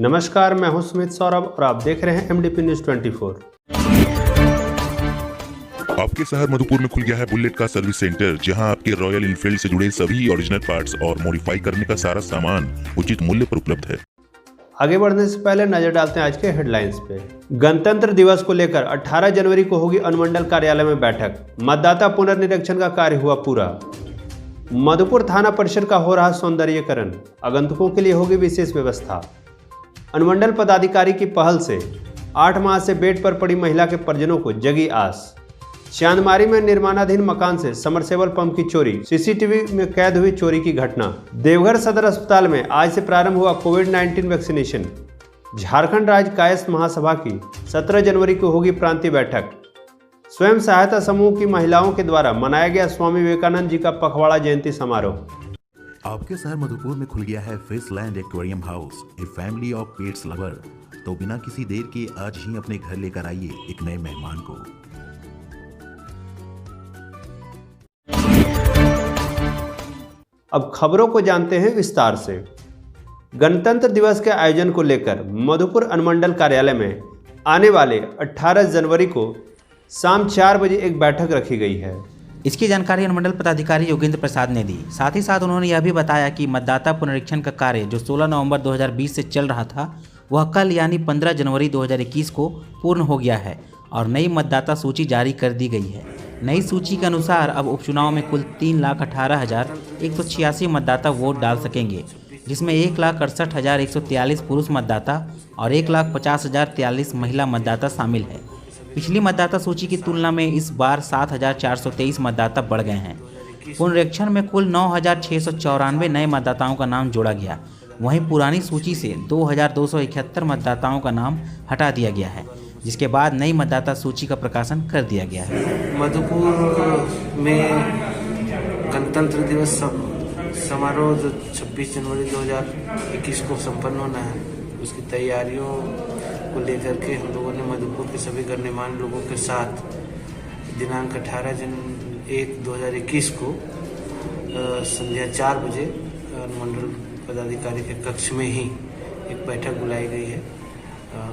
नमस्कार, मैं हूं सुमित सौरभ और आप देख रहे हैं MDP न्यूज 24। आपके शहर मधुपुर में खुल गया है बुलेट का सर्विस सेंटर, जहां आपके रॉयल इनफील्ड से जुड़े सभी ओरिजिनल पार्ट्स और मॉडिफाई करने का सारा सामान उचित मूल्य पर उपलब्ध है। आगे बढ़ने से पहले नजर डालते हैं आज के हेडलाइंस पे। गणतंत्र दिवस को लेकर 18 जनवरी को होगी अनुमंडल कार्यालय में बैठक। मतदाता पुनर्निरीक्षण का कार्य हुआ पूरा। मधुपुर थाना परिसर का हो रहा सौंदर्यीकरण, आगंतुकों के लिए होगी विशेष व्यवस्था। अनुमंडल पदाधिकारी की पहल से 8 माह से बेड पर पड़ी महिला के परिजनों को जगी आस। चांदमारी में निर्माणाधीन मकान से समरसेबल पंप की चोरी, सीसीटीवी में कैद हुई चोरी की घटना। देवघर सदर अस्पताल में आज से प्रारंभ हुआ कोविड-19 वैक्सीनेशन। झारखंड राज्य कायस्थ महासभा की 17 जनवरी को होगी प्रांतीय बैठक। स्वयं सहायता समूह की महिलाओं के द्वारा मनाया गया स्वामी विवेकानंद जी का पखवाड़ा जयंती समारोह। आपके शहर मधुपुर में खुल गया है Fishland aquarium house, a family of pets lover. तो बिना किसी देर के आज ही अपने घर लेकर आइए एक नए मेहमान को। अब खबरों को जानते हैं विस्तार से। गणतंत्र दिवस के आयोजन को लेकर मधुपुर अनुमंडल कार्यालय में आने वाले 18 जनवरी को शाम 4 बजे एक बैठक रखी गई है। इसकी जानकारी अनुमंडल पदाधिकारी योगेंद्र प्रसाद ने दी। साथ ही साथ उन्होंने यह भी बताया कि मतदाता पुनरीक्षण का कार्य जो 16 नवंबर 2020 से चल रहा था वह कल यानी 15 जनवरी 2021 को पूर्ण हो गया है और नई मतदाता सूची जारी कर दी गई है। नई सूची के अनुसार अब उपचुनाव में कुल 3,18,186 मतदाता वोट डाल सकेंगे, जिसमें 1,68,143 पुरुष मतदाता और 1,50,043 महिला मतदाता शामिल है। पिछली मतदाता सूची की तुलना में इस बार 7,423 मतदाता बढ़ गए हैं। पुनरीक्षण में कुल 9,694 नए मतदाताओं का नाम जोड़ा गया। वहीं पुरानी सूची से 2,271 मतदाताओं का नाम हटा दिया गया है, जिसके बाद नई मतदाता सूची का प्रकाशन कर दिया गया है। मधुपुर में गणतंत्र दिवस समारोह जो 26 जनवरी 2021 को संपन्न होना है, उसकी तैयारियों को लेकर के हम लोगों ने मधुपुर के सभी गणमान्य लोगों के साथ दिनांक 18/1/2021 को संध्या 4 बजे अनुमंडल पदाधिकारी के कक्ष में ही एक बैठक बुलाई गई है।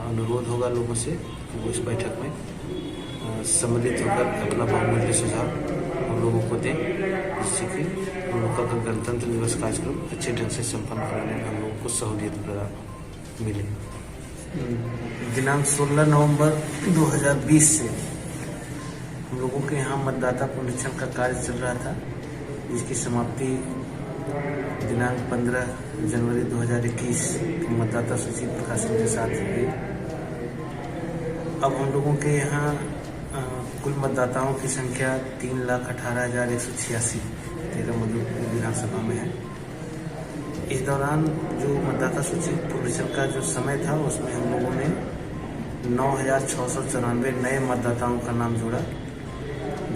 अनुरोध होगा लोगों से कि वो इस बैठक में सम्मिलित होकर अपना बहुमूल्य सुझाव हम लोगों को दें, जिससे कि हम लोग का गणतंत्र दिवस कार्यक्रम अच्छे ढंग से संपन्न करने में हम लोगों को सहूलियत प्रदान मिले। दिनांक 16 नवंबर 2020 से हम लोगों के यहाँ मतदाता पुनरीक्षण का कार्य चल रहा था, जिसकी समाप्ति दिनांक 15 जनवरी 2021 की मतदाता सूची प्रकाशन के साथ हुई। अब हम लोगों के यहाँ कुल मतदाताओं की संख्या 3,18,186 मधुपुर विधानसभा में है। इस दौरान जो मतदाता सूची पुनरीक्षण का जो समय था उसमें हम लोगों ने 9,694 नए मतदाताओं का नाम जोड़ा,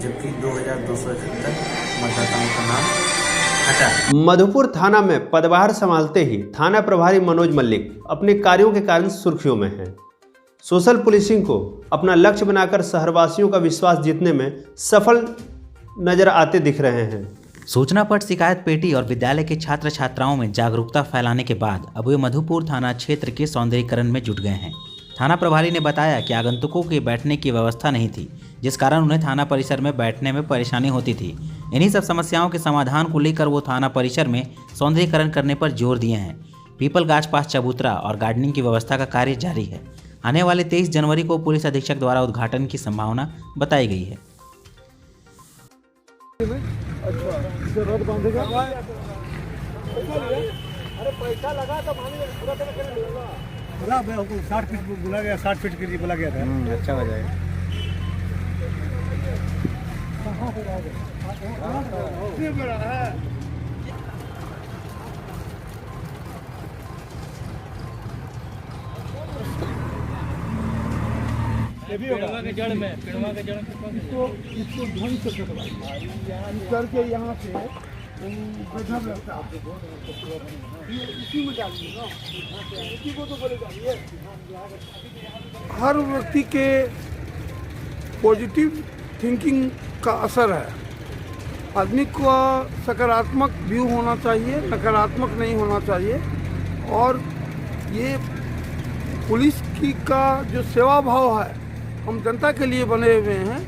जबकि 2,271 मतदाताओं का नाम हटा। मधुपुर थाना में पदभार संभालते ही थाना प्रभारी मनोज मल्लिक अपने कार्यों के कारण सुर्खियों में हैं। सोशल पुलिसिंग को अपना लक्ष्य बनाकर शहरवासियों का विश्वास जीतने में सफल नजर आते दिख रहे हैं। सूचना पर शिकायत पेटी और विद्यालय के छात्र छात्राओं में जागरूकता फैलाने के बाद अब वे मधुपुर थाना क्षेत्र के सौंदर्यीकरण में जुट गए हैं। थाना प्रभारी ने बताया कि आगंतुकों के बैठने की व्यवस्था नहीं थी, जिस कारण उन्हें थाना परिसर में बैठने में परेशानी होती थी। इन्हीं सब समस्याओं के समाधान को लेकर वो थाना परिसर में सौंदर्यीकरण करने पर जोर दिए हैं। पीपल गाछ पास चबूतरा और गार्डनिंग की व्यवस्था का कार्य जारी है। आने वाले 23 जनवरी को पुलिस अधीक्षक द्वारा उद्घाटन की संभावना बताई गई है। अच्छा, रद बांधेगा। अरे पैसा लगा तो पूरा पूरा 60 फीट बोला गया, 60 फीट के लिए बोला गया था। अच्छा हो जाएगा। बड़ा है ये भी होगा के जड़ में, पेड़वा के जड़ इसको ढंग से करके यहाँ से गजब लगता है। इसी में डालिए ना, इसी को तो बोले डालिए। हर व्यक्ति के पॉजिटिव थिंकिंग का असर है। आदमी को सकारात्मक व्यू होना चाहिए, नकारात्मक नहीं होना चाहिए। और ये पुलिस की का जो सेवा भाव है, हम जनता के लिए बने हुए हैं।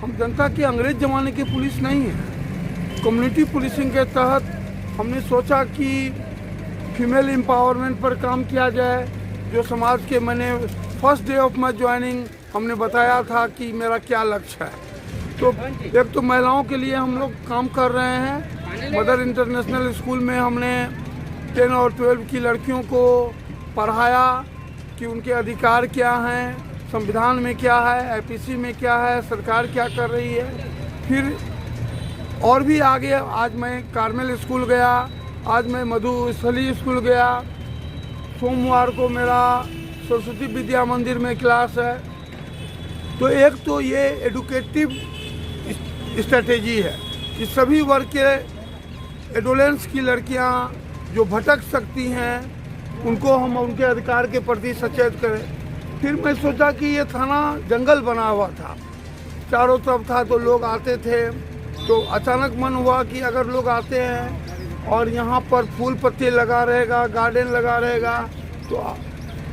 हम जनता के अंग्रेज ज़माने की पुलिस नहीं है। कम्युनिटी पुलिसिंग के तहत हमने सोचा कि फीमेल एम्पावरमेंट पर काम किया जाए। जो समाज के मैंने first day of my joining हमने बताया था कि मेरा क्या लक्ष्य है। तो एक तो महिलाओं के लिए हम लोग काम कर रहे हैं। मदर इंटरनेशनल स्कूल में हमने 10 और 12 की लड़कियों को पढ़ाया कि उनके अधिकार क्या हैं, संविधान में क्या है, आईपीसी में क्या है, सरकार क्या कर रही है। फिर और भी आगे आज मैं कार्मेल स्कूल गया, आज मैं मधुस्थली स्कूल गया, सोमवार को मेरा सरस्वती विद्या मंदिर में क्लास है। तो एक तो ये एडुकेटिव स्ट्रेटेजी है कि सभी वर्ग के एडोलेंस की लड़कियां जो भटक सकती हैं उनको हम उनके अधिकार के प्रति सचेत करें। फिर मैं सोचा कि ये थाना जंगल बना हुआ था, चारों तरफ था, तो लोग आते थे। तो अचानक मन हुआ कि अगर लोग आते हैं और यहाँ पर फूल पत्ते लगा रहेगा, गार्डन लगा रहेगा, तो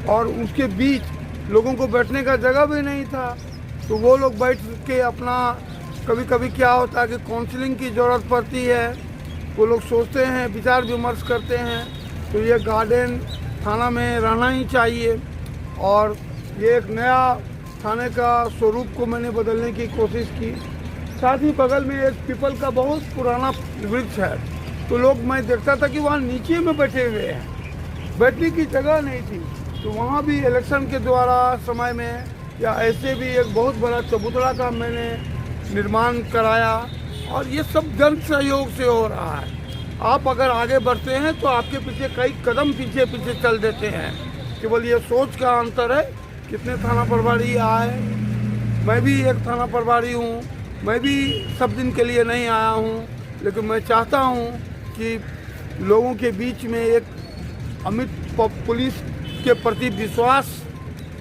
और उसके बीच लोगों को बैठने का जगह भी नहीं था, तो वो लोग बैठ के अपना कभी कभी क्या होता है कि काउंसलिंग की ज़रूरत पड़ती है, वो लोग सोचते हैं, विचार विमर्श करते हैं। तो ये गार्डन थाना में रहना ही चाहिए और ये एक नया थाने का स्वरूप को मैंने बदलने की कोशिश की। साथ ही बगल में एक पीपल का बहुत पुराना वृक्ष है, तो लोग मैं देखता था कि वहाँ नीचे में बैठे हुए हैं, बैठने की जगह नहीं थी। तो वहाँ भी इलेक्शन के द्वारा समय में या ऐसे भी एक बहुत बड़ा चबूतरा का मैंने निर्माण कराया और ये सब जन सहयोग से हो रहा है। आप अगर आगे बढ़ते हैं तो आपके पीछे कई कदम पीछे पीछे चल देते हैं। केवल ये सोच का अंतर है। कितने थाना प्रभारी आए, मैं भी एक थाना प्रभारी हूँ, मैं भी सब दिन के लिए नहीं आया हूँ, लेकिन मैं चाहता हूँ कि लोगों के बीच में एक अमित पुलिस के प्रति विश्वास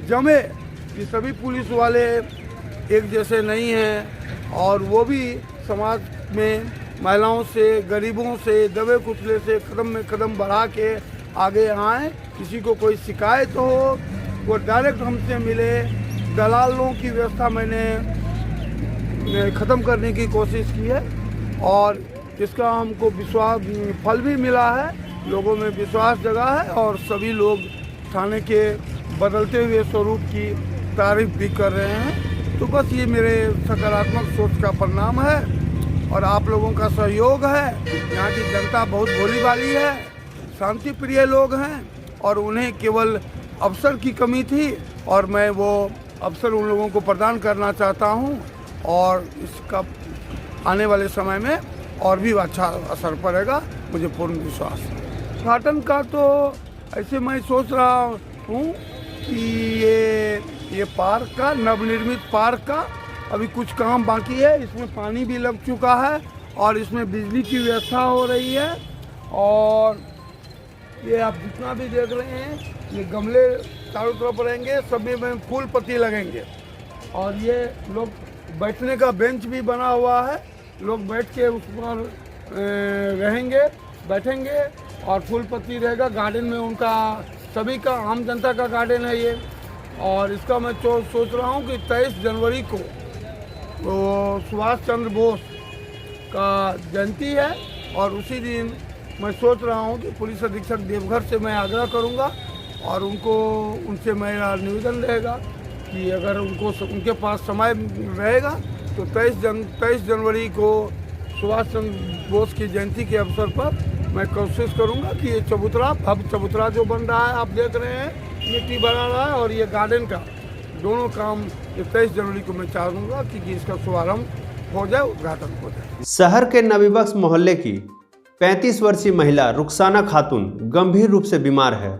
जमे कि सभी पुलिस वाले एक जैसे नहीं हैं और वो भी समाज में महिलाओं से, गरीबों से, दबे कुचले से कदम में कदम बढ़ा के आगे आएँ। किसी को कोई शिकायत हो वो डायरेक्ट हमसे मिले। दलालों की व्यवस्था मैंने ख़त्म करने की कोशिश की है और इसका हमको विश्वास फल भी मिला है, लोगों में विश्वास जगा है और सभी लोग थाने के बदलते हुए स्वरूप की तारीफ भी कर रहे हैं। तो बस ये मेरे सकारात्मक सोच का परिणाम है और आप लोगों का सहयोग है। यहाँ की जनता बहुत भोली भाली है, शांति प्रिय लोग हैं और उन्हें केवल अवसर की कमी थी और मैं वो अवसर उन लोगों को प्रदान करना चाहता हूँ और इसका आने वाले समय में और भी अच्छा असर पड़ेगा, मुझे पूर्ण विश्वास है। उद्घाटन का तो ऐसे मैं सोच रहा हूँ कि ये पार्क का, नवनिर्मित पार्क का अभी कुछ काम बाकी है। इसमें पानी भी लग चुका है और इसमें बिजली की व्यवस्था हो रही है और ये आप जितना भी देख रहे हैं ये गमले चारों तरफ रहेंगे, सभी में फूल पत्ती लगेंगे और ये लोग बैठने का बेंच भी बना हुआ है, लोग बैठ के उस पर रहेंगे, बैठेंगे और फूल पत्ती रहेगा। गार्डन में उनका सभी का, आम जनता का गार्डन है ये और इसका मैं सोच रहा हूँ कि 23 जनवरी को तो सुभाष चंद्र बोस का जयंती है और उसी दिन मैं सोच रहा हूँ कि पुलिस अधीक्षक देवघर से मैं आग्रह करूँगा और उनसे मेरा निवेदन रहेगा कि अगर उनके पास समय रहेगा तो 23 जनवरी को सुभाष चंद्र बोस की जयंती के अवसर पर मैं कोशिश करूंगा कि ये चबूतरा जो बन रहा है आप देख रहे हैं, मिट्टी बना रहा है और ये गार्डन का दोनों काम 23 जनवरी को मैं चाहूँगा कि इसका शुभारंभ हो जाए, उद्घाटन हो जाए। शहर के नबीबख्श मोहल्ले की 35 वर्षीय महिला रुखसाना खातून गंभीर रूप से बीमार है।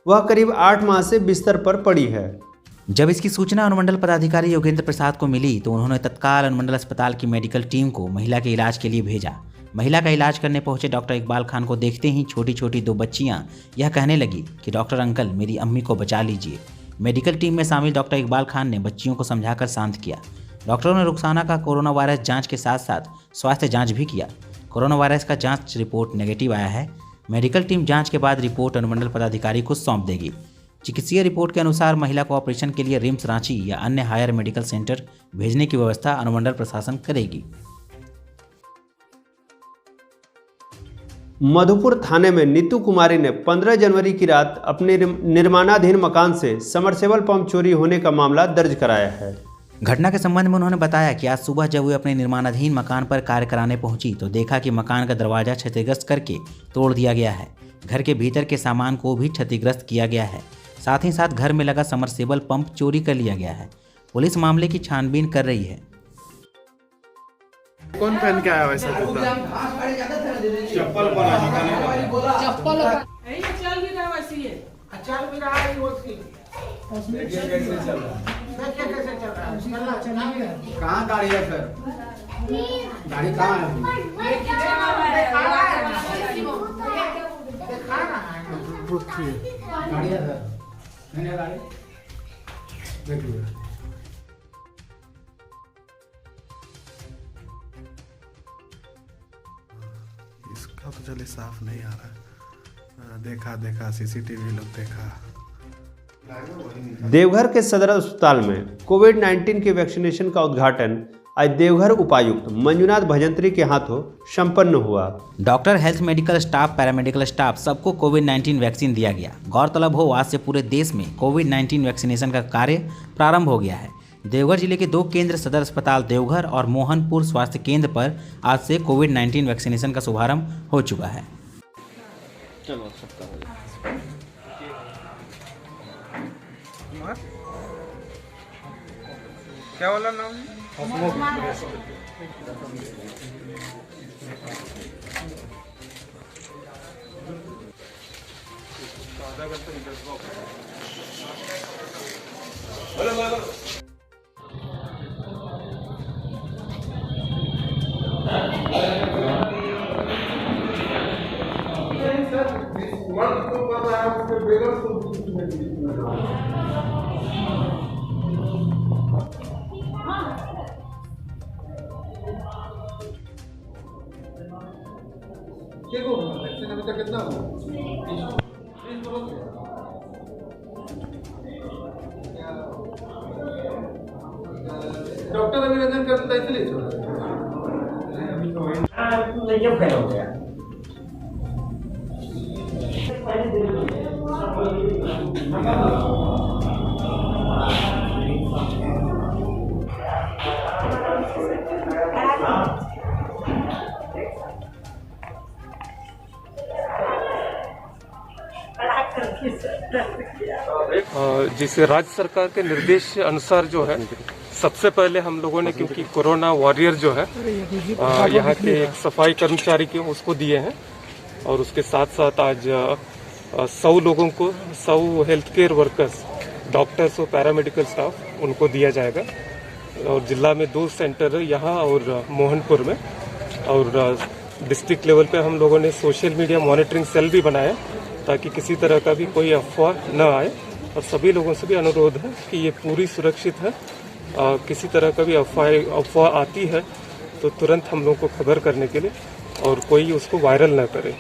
वह करीब 8 माह से बिस्तर पर पड़ी है। जब इसकी सूचना अनुमंडल पदाधिकारी योगेंद्र प्रसाद को मिली तो उन्होंने तत्काल अनुमंडल अस्पताल की मेडिकल टीम को महिला के इलाज के लिए भेजा। महिला का इलाज करने पहुंचे डॉक्टर इकबाल खान को देखते ही छोटी छोटी 2 बच्चियां यह कहने लगी कि डॉक्टर अंकल मेरी अम्मी को बचा लीजिए। मेडिकल टीम में शामिल डॉक्टर इकबाल खान ने बच्चियों को समझाकर शांत किया। डॉक्टरों ने रुखसाना का कोरोना वायरस जांच के साथ साथ स्वास्थ्य जांच भी किया। कोरोना वायरस का जांच रिपोर्ट नेगेटिव आया है। मेडिकल टीम जांच के बाद रिपोर्ट अनुमंडल पदाधिकारी को सौंप देगी। चिकित्सीय रिपोर्ट के अनुसार महिला को ऑपरेशन के लिए रिम्स रांची या अन्य हायर मेडिकल सेंटर भेजने की व्यवस्था अनुमंडल प्रशासन करेगी। मधुपुर थाने में नीतू कुमारी ने 15 जनवरी की रात अपने निर्माणाधीन मकान से समरसेबल पंप चोरी होने का मामला दर्ज कराया है। घटना के संबंध में उन्होंने बताया कि आज सुबह जब वे अपने निर्माणाधीन मकान पर कार्य कराने पहुंची तो देखा कि मकान का दरवाजा क्षतिग्रस्त करके तोड़ दिया गया है। घर के भीतर के सामान को भी क्षतिग्रस्त किया गया है। साथ ही साथ घर में लगा समरसेबल पंप चोरी कर लिया गया है। पुलिस मामले की छानबीन कर रही है। कौन पहन के आया वैसा जूता? चप्पल चल भी रहा वैसी है। चल भी रहा है वो उसकी कैसे चल रहा है? कहाँ गाड़ी है सर? गाड़ी कहाँ है? गाड़ी है सर? नहीं है गाड़ी? देखिए इसका तो चलिए साफ नहीं आ रहा। देखा सीसीटीवी लोग देखा। देवघर के सदर अस्पताल में कोविड-19 के वैक्सीनेशन का उद्घाटन आज देवघर उपायुक्त मंजुनाथ भजंत्री के हाथों संपन्न हुआ। Doctor, health medical staff, paramedical staff सबको कोविड-19 वैक्सीन दिया गया। गौरतलब हो आज से पूरे देश में कोविड-19 वैक्सीनेशन का कार्य प्रारंभ हो गया है। देवघर जिले के 2 केंद्र सदर अस्पताल देवघर और मोहनपुर स्वास्थ्य केंद्र पर आज से कोविड-19 वैक्सीनेशन का शुभारंभ हो चुका है। क्या वाला नाम? कितना डॉक्टर अभिनंदन करता है इसलिए नहीं फेल हो गया। जिसे राज्य सरकार के निर्देश अनुसार जो है सबसे पहले हम लोगों ने, क्योंकि कोरोना वॉरियर जो है यहाँ के एक सफाई कर्मचारी के उसको दिए हैं और उसके साथ साथ आज 100 लोगों को 100 हेल्थ केयर वर्कर्स, डॉक्टर्स और पैरामेडिकल स्टाफ उनको दिया जाएगा। और जिला में 2 सेंटर है यहाँ और मोहनपुर में। और डिस्ट्रिक्ट लेवल पे हम लोगों ने सोशल मीडिया मॉनिटरिंग सेल भी बनाया ताकि किसी तरह का भी कोई अफवाह न आए। और सभी लोगों से भी अनुरोध है कि ये पूरी सुरक्षित है। किसी तरह का भी अफवाह आती है तो तुरंत हम लोग को खबर करने के लिए और कोई उसको वायरल न करे।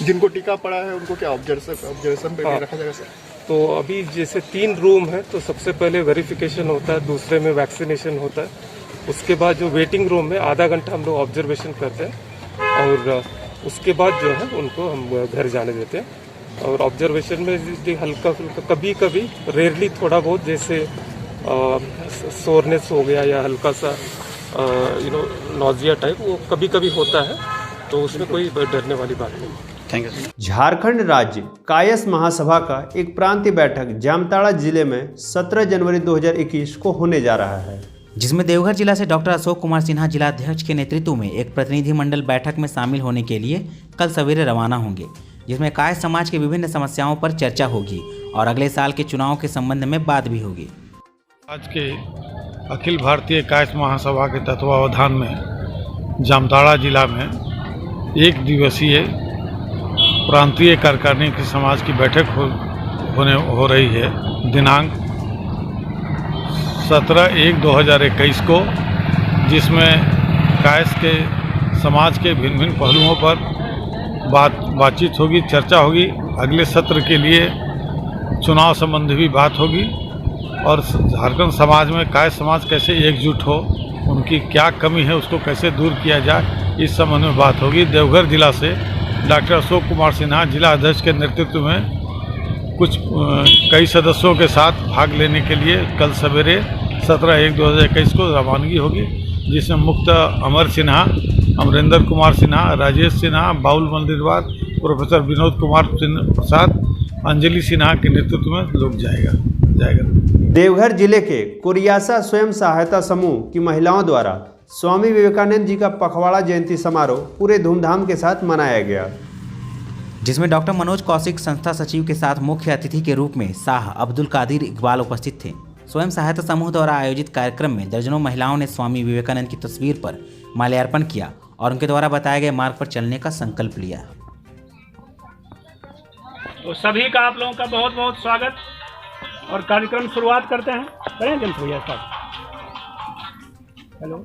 जिनको टीका पड़ा है उनको क्या ऑब्जर्वेशन पे रखा जाएगा सर? तो अभी जैसे 3 रूम है तो सबसे पहले वेरिफिकेशन होता है, दूसरे में वैक्सीनेशन होता है, उसके बाद जो वेटिंग रूम में आधा घंटा हम लोग ऑब्जर्वेशन करते हैं और उसके बाद जो है उनको हम घर जाने देते हैं। और ऑब्जर्वेशन में हल्का फुल्का कभी कभी रेयरली थोड़ा बहुत जैसे सोरनेस हो गया या हल्का सा नॉजिया टाइप वो कभी कभी होता है, तो उसमें कोई डरने वाली बात नहीं। Thank you. झारखंड राज्य कायस महासभा का एक प्रांतीय बैठक जामताड़ा जिले में 17 जनवरी 2021 को होने जा रहा है, जिसमें देवघर जिला से डॉक्टर अशोक कुमार सिन्हा जिलाध्यक्ष के नेतृत्व में एक प्रतिनिधिमंडल बैठक में शामिल होने के लिए कल सवेरे रवाना होंगे, जिसमें कायस समाज की विभिन्न समस्याओं पर चर्चा होगी और अगले साल के चुनाव के संबंध में बात भी होगी। आज के अखिल भारतीय कायस महासभा के तत्वावधान में जामताड़ा जिला में 1 दिवसीय प्रांतीय कार्यकारिणी समाज की बैठक हो रही है दिनांक 17/1/2021 को, जिसमें कायस के समाज के भिन्न भिन्न पहलुओं पर बातचीत होगी, चर्चा होगी। अगले सत्र के लिए चुनाव संबंधी भी बात होगी और झारखंड समाज में काय समाज कैसे एकजुट हो, उनकी क्या कमी है उसको कैसे दूर किया जाए, इस संबंध में बात होगी। देवघर जिला से डॉक्टर अशोक कुमार सिन्हा जिला अध्यक्ष के नेतृत्व में कुछ कई सदस्यों के साथ भाग लेने के लिए कल सवेरे 17/1/2021 को रवानगी होगी, जिसमें मुक्त अमर सिन्हा, अमरेंद्र कुमार सिन्हा, राजेश सिन्हा, बाउल मंदिरवार, प्रोफेसर विनोद कुमार प्रसाद, अंजलि सिन्हा के नेतृत्व में लोग जाएगा। देवघर जिले के कोरियासा स्वयं सहायता समूह की महिलाओं द्वारा स्वामी विवेकानंद जी का पखवाड़ा जयंती समारोह पूरे धूमधाम के साथ मनाया गया, जिसमें डॉक्टर मनोज कौशिक संस्था सचिव के साथ मुख्य अतिथि के रूप में शाह अब्दुल कादिर इकबाल उपस्थित थे। स्वयं सहायता समूह द्वारा आयोजित कार्यक्रम में दर्जनों महिलाओं ने स्वामी विवेकानंद की तस्वीर पर माल्यार्पण किया और उनके द्वारा बताए गए मार्ग पर चलने का संकल्प लिया। तो सभी का आप लोगों का बहुत बहुत स्वागत और कार्यक्रम शुरुआत करते हैं। करें जन भैया साहब। हेलो,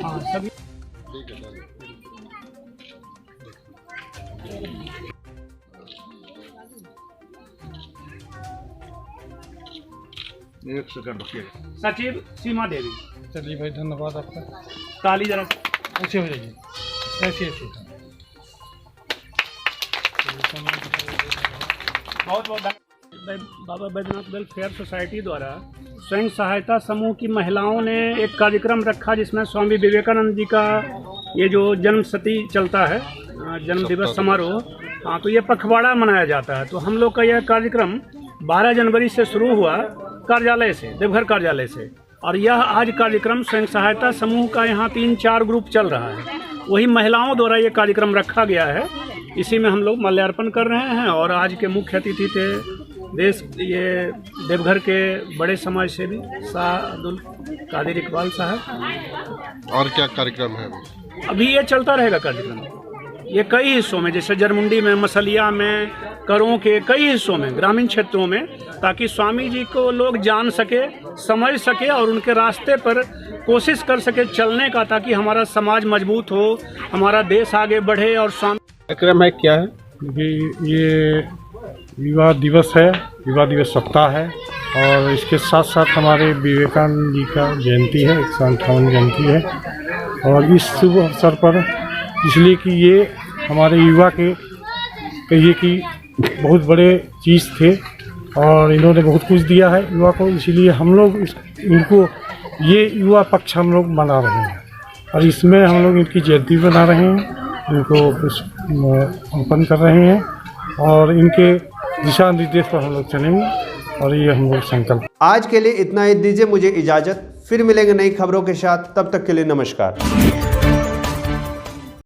हाँ सभी एक सेकंड रुकिए। सचिव सीमा देवी। चलिए भाई, धन्यवाद आपका। ताली जरा ऐसे हो जाइए, ऐसे बहुत बहुत धन्यवाद। बाबा बैद्यनाथ वेलफेयर सोसाइटी द्वारा स्वयं सहायता समूह की महिलाओं ने एक कार्यक्रम रखा, जिसमें स्वामी विवेकानंद जी का ये जो जन्म शती चलता है, जन्म दिवस समारोह, हाँ, तो ये पखवाड़ा मनाया जाता है। तो हम लोग का यह कार्यक्रम 12 जनवरी से शुरू हुआ कार्यालय से, देवघर कार्यालय से, और यह आज कार्यक्रम स्वयं सहायता समूह का यहाँ 3-4 ग्रुप चल रहा है, वही महिलाओं द्वारा ये कार्यक्रम रखा गया है। इसी में हम लोग माल्यार्पण कर रहे हैं और आज के मुख्य अतिथि थे ये देवघर के बड़े समाज सेवी शाह अब्दुल कादिर इकबाल साहब। और क्या कार्यक्रम है अभी ये चलता रहेगा कार्यक्रम, ये कई हिस्सों में, जैसे जरमुंडी में, मसलिया में, करों के कई हिस्सों में, ग्रामीण क्षेत्रों में, ताकि स्वामी जी को लोग जान सके, समझ सके और उनके रास्ते पर कोशिश कर सके चलने का, ताकि हमारा समाज मजबूत हो, हमारा देश आगे बढ़े। और स्वामी कार्यक्रम है क्या है? ये युवा दिवस है, युवा दिवस सप्ताह है और इसके साथ साथ हमारे विवेकानंद जी का जयंती है, 158 जयंती है। और इस शुभ अवसर पर, इसलिए कि ये हमारे युवा के कहिए कि बहुत बड़े चीज़ थे और इन्होंने बहुत कुछ दिया है युवा को, इसीलिए हम लोग इनको ये युवा पक्ष हम लोग मना रहे हैं और इसमें हम लोग इनकी जयंती बना रहे हैं, इनको अर्पण कर रहे हैं और इनके दिशा निर्देश पर हम लोग चलेंगे और ये हम लोग संकल्प। आज के लिए इतना ही, दीजिए मुझे इजाज़त, फिर मिलेंगे नई खबरों के साथ, तब तक के लिए नमस्कार।